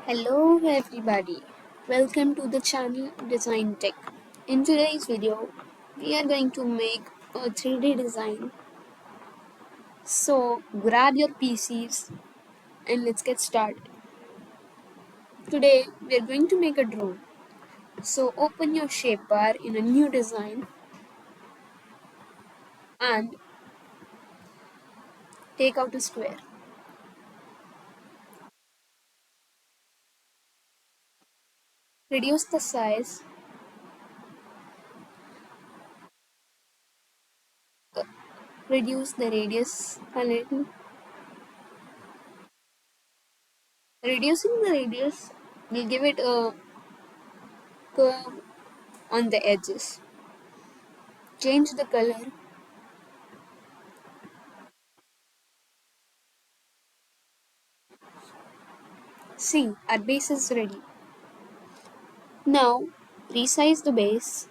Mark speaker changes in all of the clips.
Speaker 1: Hello everybody, welcome to the channel Design Tech. In today's video, we are going to make a 3D design. So grab your PCs and let's get started. Today we are going to make a drone. So open your shape bar in a new design and take out a square. Reduce the size, reduce the radius a little. Reducing the radius will give it a curve on the edges. Change the color. See, our base is ready. Now, resize the base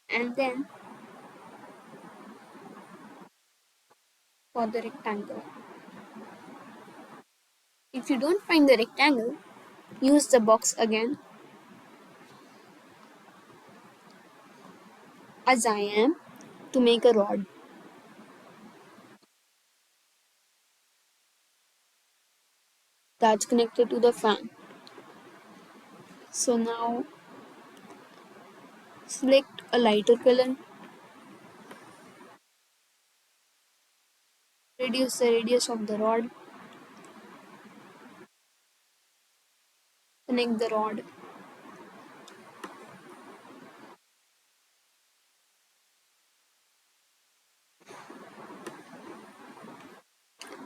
Speaker 1: and then for the rectangle. If you don't find the rectangle, use the box again as I am to make a rod. That's connected to the fan. So now select a lighter color, reduce the radius of the rod, connect the rod,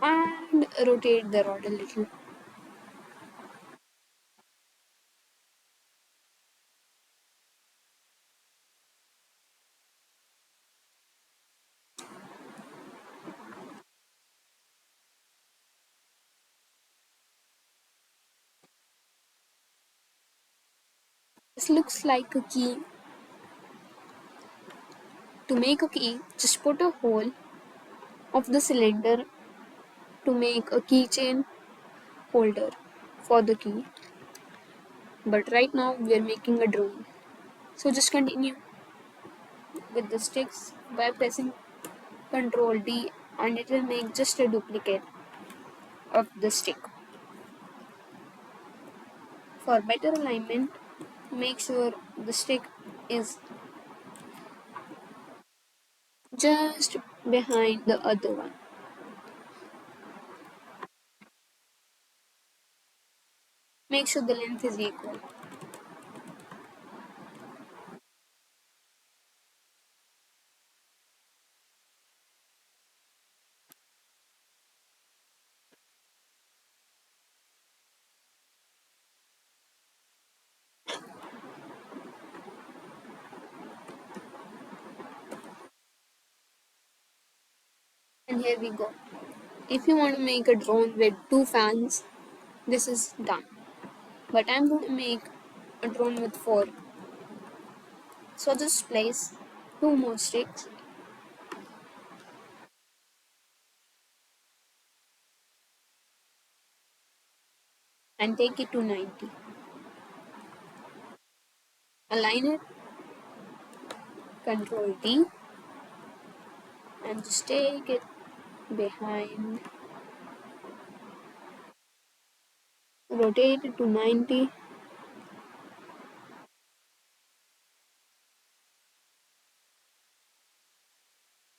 Speaker 1: and rotate the rod a little. This looks like a key. To make a key, just put a hole of the cylinder to make a keychain holder for the key. But right now we are making a drone. So just continue with the sticks by pressing Ctrl D and it will make just a duplicate of the stick. For better alignment, make sure the stick is just behind the other one. Make sure the length is equal. And here we go. If you want to make a drone with 2 fans, this is done. But I'm going to make a drone with 4. So just place 2 more sticks and take it to 90. Align it, Ctrl D, and just take it behind, rotate it to 90.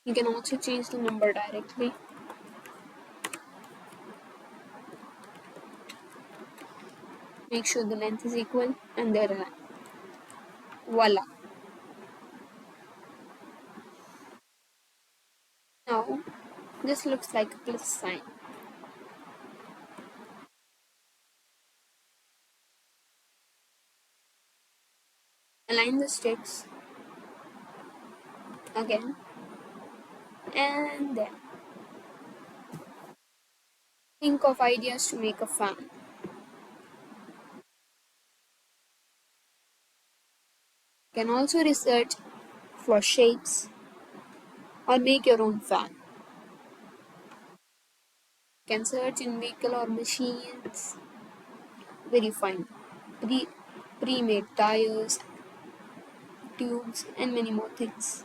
Speaker 1: You can also change the number directly. Make sure the length is equal and they're aligned. Voila. Now this looks like a plus sign. Align the sticks again and then think of ideas to make a fan. You can also research for shapes, or make your own fan. You can search in vehicle or machines where you find pre pre-made tires, tubes, and many more things.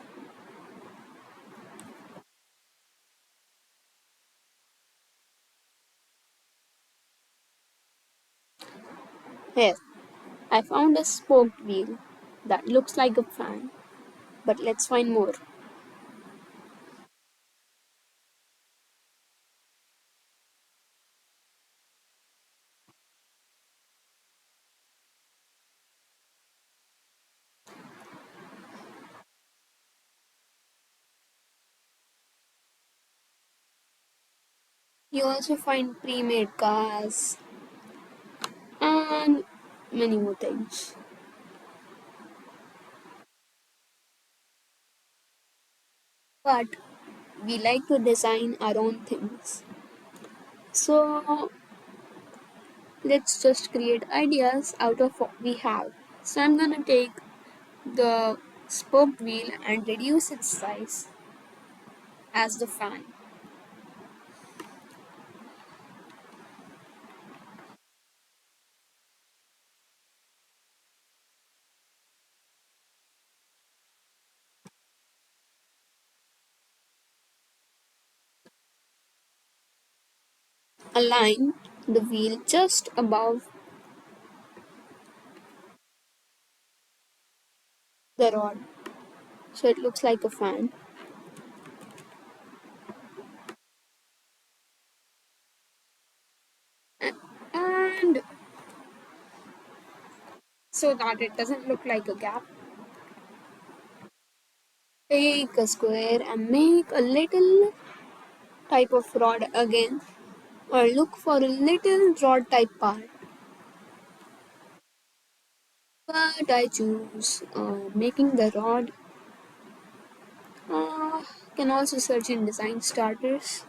Speaker 1: Here, I found a spoked wheel that looks like a fan, but let's find more. You also find pre-made cars and many more things. But we like to design our own things. So let's just create ideas out of what we have. So I'm gonna take the spoked wheel and reduce its size as the fan. Align the wheel just above the rod so it looks like a fan. And so that it doesn't look like a gap, take a square and make a little type of rod again, or look for a little rod type part. But I choose making the rod. Uh, can also search in design starters.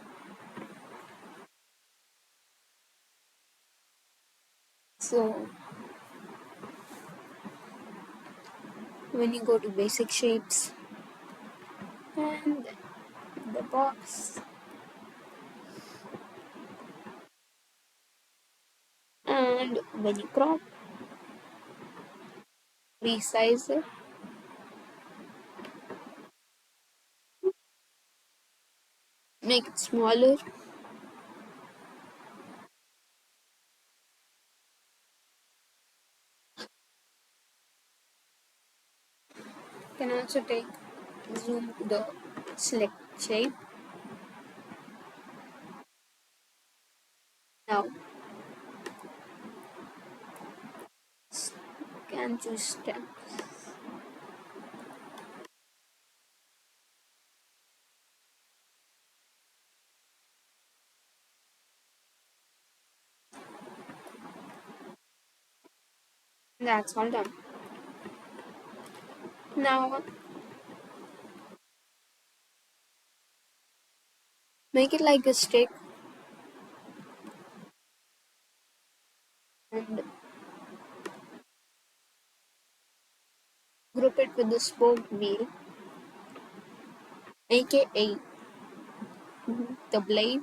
Speaker 1: So when you go to basic shapes and the box, and when you crop, resize it, make it smaller, can also take zoom to the select shape. Now can choose stem. That's all done. Now make it like a stick and group it with the spoked wheel, aka the blade.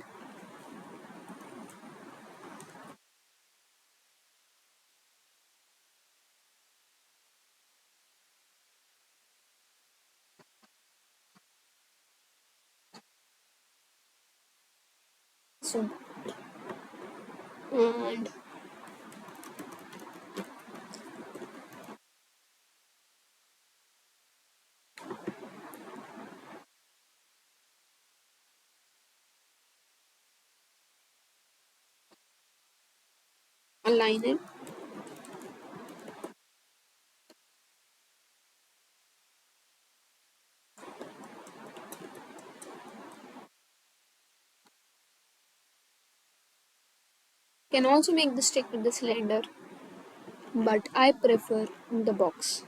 Speaker 1: So and align it. Can also make the stick with the cylinder, but I prefer the box.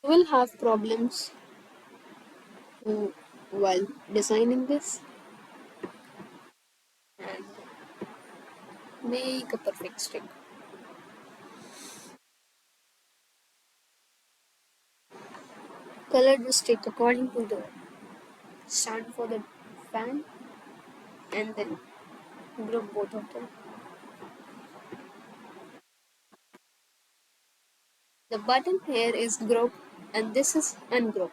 Speaker 1: You will have problems while designing this and make a perfect stick. Color the stick according to the stand for the fan and then group both of them. The button here is group and this is ungroup.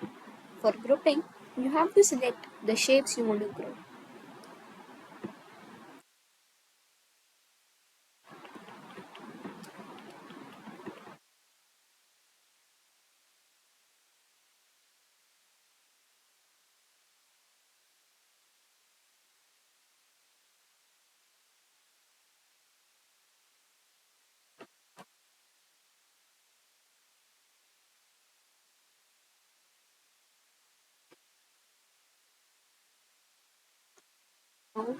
Speaker 1: For grouping, you have to select the shapes you want to group. Now,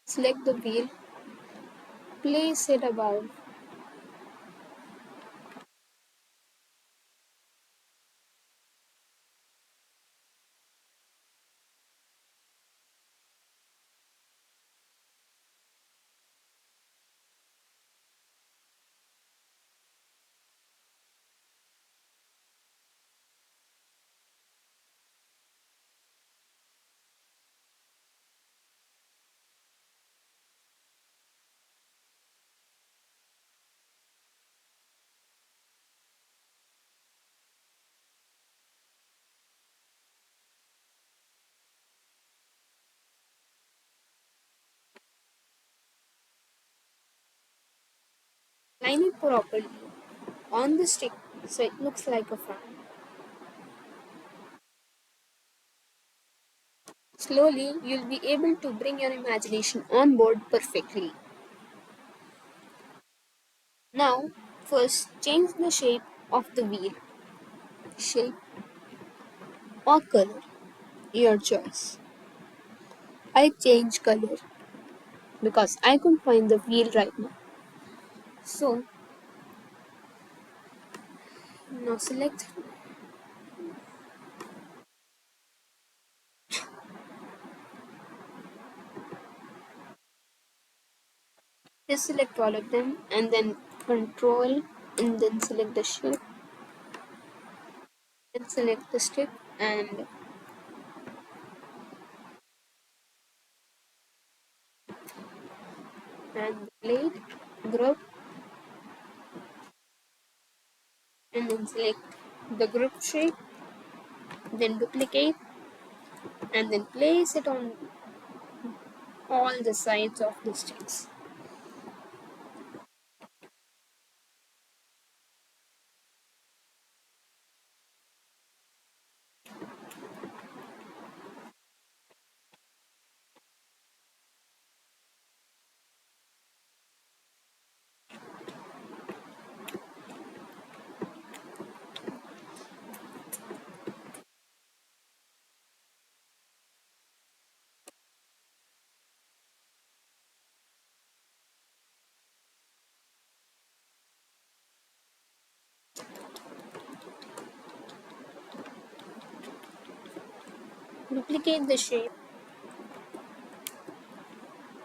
Speaker 1: select the wheel, place it above. Line it properly on the stick so it looks like a fan. Slowly, you'll be able to bring your imagination on board perfectly. Now, first change the shape of the wheel. Shape or color, your choice. I change color because I couldn't find the wheel right now. So, now select just select all of them and then control and then select the shape, then select the stick and the blade, group, and then select the group shape, then duplicate and then place it on all the sides of the sticks. Duplicate the shape,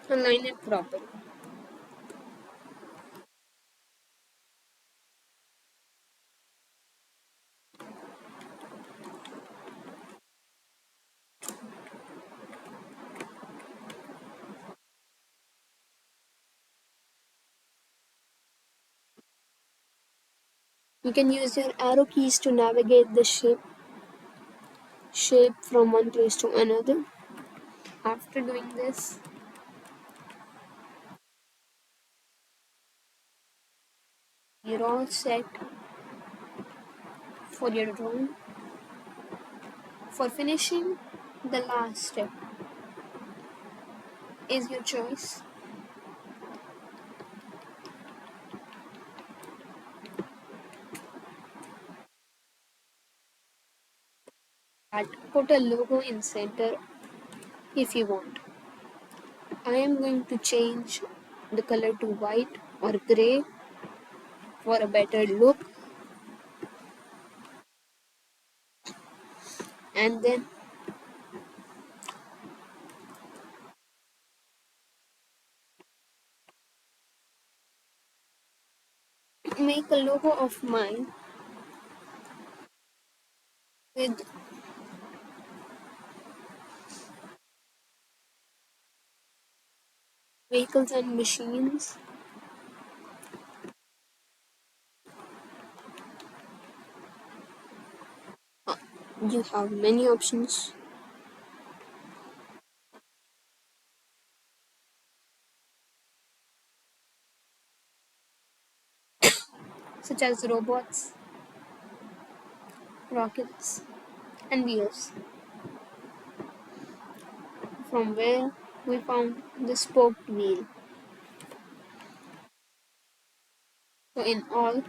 Speaker 1: align it properly. You can use your arrow keys to navigate the shape from one place to another. After doing this, you're all set for your drawing. For finishing, the last step is your choice. But put a logo in center if you want. I am going to change the color to white or gray for a better look, and then make a logo of mine with vehicles and machines. You have many options such as robots, rockets, and wheels, from where we found the spoked wheel. So, in all,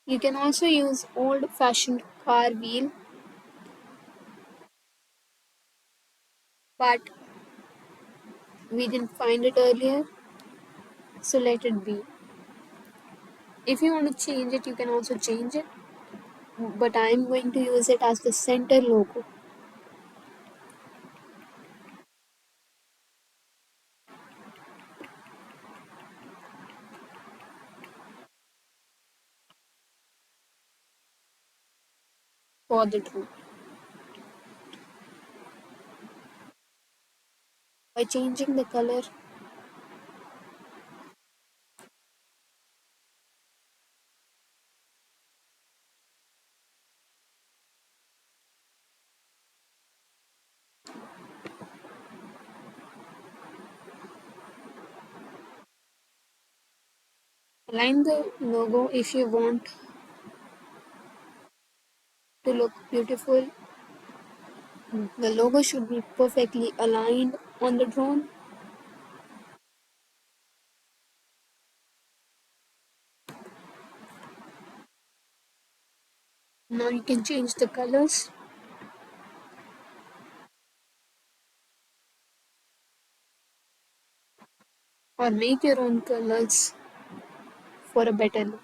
Speaker 1: you can also use old fashioned car wheel, but we didn't find it earlier, so let it be. If you want to change it, you can also change it, but I am going to use it as the center logo for the drone. By changing the color, align the logo if you want to look beautiful. The logo should be perfectly aligned on the drone. Now you can change the colors or make your own colors for a better look.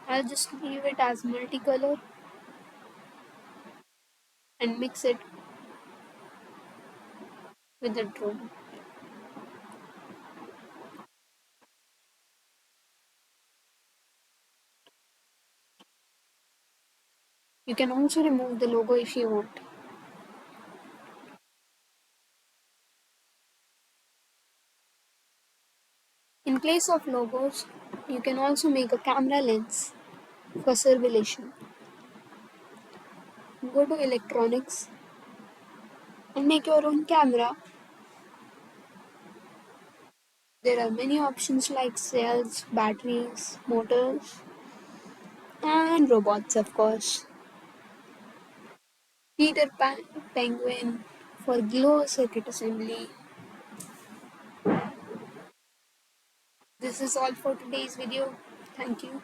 Speaker 1: I'll just leave it as multicolor and mix it with the drone. You can also remove the logo if you want. In place of logos, you can also make a camera lens for surveillance. Go to electronics and make your own camera. There are many options like cells, batteries, motors, and robots, of course. Penguin for glow circuit assembly. This is all for today's video. Thank you.